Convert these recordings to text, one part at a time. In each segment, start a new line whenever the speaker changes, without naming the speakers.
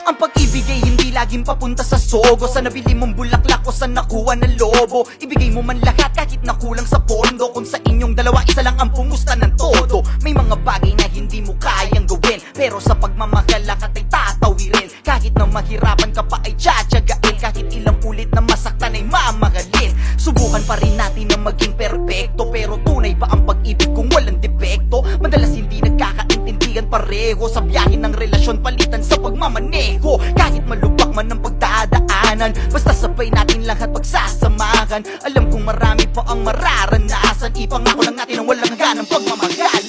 Ang pag-ibig ay hindi laging papunta sa sogo, sa nabili mong bulaklak o sa nakuha ng lobo. Ibigay mo man lahat kahit nakulang sa pondo. Kung sa inyong dalawa isa lang ang pumusta ng todo. May mga bagay na hindi mo kayang gawin, pero sa pagmamahal lahat ay tatawirin. Kahit na mahirapan ka pa ay tsatsagain, kahit ilang ulit na masaktan ay mamahalin. Subukan pa rin natin na maging perpekto, pero tunay ba ang pag-ibig kung walang depekto? Madalas hindi nagkakaintindihan pareho, sa biyahe ng relasyon palitan sa pagmamaneho. Kahit malubak man ang pagdadaanan, basta sabay natin lahat pagsasamahan. Alam kong marami pa ang mararanasan, ipangako lang natin ang walang hangganang pagmamahalan.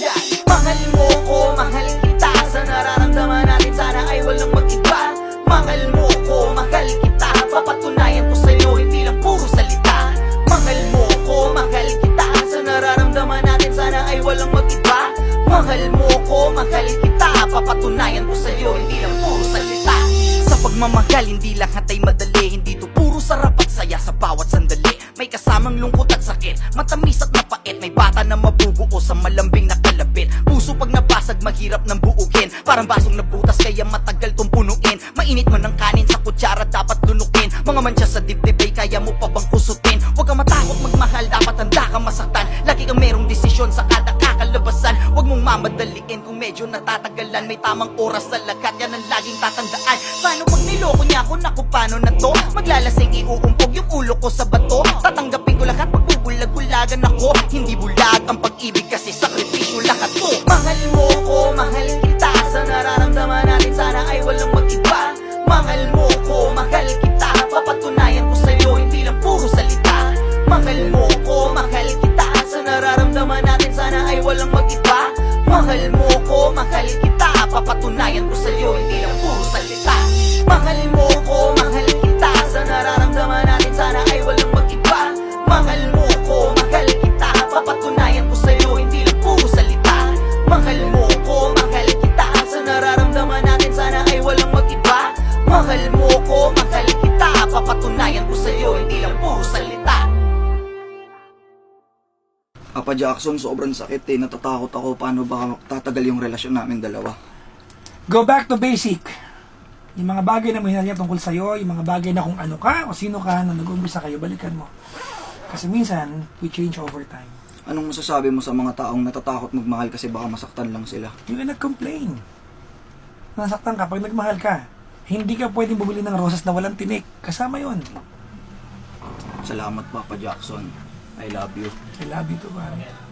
Mahal mo ko, mahal kita, sa nararamdaman natin sana ay walang mag-iba. Mahal mo ko, mahal kita, papatunayan ko sa'yo, hindi lang puro salita. Mahal mo ko, mahal kita, sa nararamdaman natin sana ay walang mag-iba. Mahal mo ko, mahal kita, papatunayan ko sa'yo, hindi lang puro salita. Sa pagmamahal, hindi lahat ay madali, hindi to puro sarap at saya sa bawat sandali. May kasamang lungkot at sakit, matamis at mapait. May bata na mabubuo sa malambing na kalabit. Puso pag nabasag, mahirap nang buugin. Parang basong nabutas, kaya matagal tong punuin. Mainit mo ng kanin sa kutsara, dapat lunukin. Mga mantsa sa dibdib ay kaya mo pa bang kusutin? Huwag kang matakot magmahal, dapat handa kang masaktan. Lagi kang merong desisyon sa kada kakalabasan. Huwag mong mamadaliin kung medyo natatagalan. May tamang oras sa lagat, yan ang laging tatandaan. Paano pag niloko niya ako, naku paano na to? Maglalasing, iuumpog yung ulo ko sa bato. Tatanggapin ko lahat, magbubulag-bulagan ako. Hindi bulag ang pag-ibig kasi sakripisyo lahat to. Mahal mo ko, mahal kita, sa nararamdaman natin sana ay walang mag-iba. Mahal mo ko, mahal kita, papatunayan ko sa'yo, hindi lang puro salita. Mahal mo ko, mahal kita, sa nararamdaman natin sana ay walang mag-iba. Mahal mo ko, mahal kita, papatunayan ko sa'yo, hindi lang puro salita. Mahal mo ko, mahal kita, sa nararamdaman natin sana ay walang mag-iba. Mahal mo ko, mahal kita, papatunayan ko sa'yo, hindi lang puro salita. Mahal mo ko, mahal kita, sa nararamdaman natin sana ay walang mag-iba. Mahal mo ko, mahal kita, papatunayan ko sa'yo, hindi lang puro salita.
Papa Jackson, sobrang sakit eh. Natatakot ako paano ba tatagal yung relasyon namin dalawa.
Go back to basic. Yung mga bagay na may hinalya tungkol sa'yo, yung mga bagay na kung ano ka o sino ka na nag-umpisa kayo, balikan mo. Kasi minsan, we change over time.
Anong masasabi mo sa mga taong natatakot magmahal kasi baka masaktan lang sila?
Yung nag-complain. Nasaktan ka pag nagmahal ka. Hindi ka pwedeng bumili ng rosas na walang tinik. Kasama yon.
Salamat, Papa Jackson. I love you.
I love you too, pare.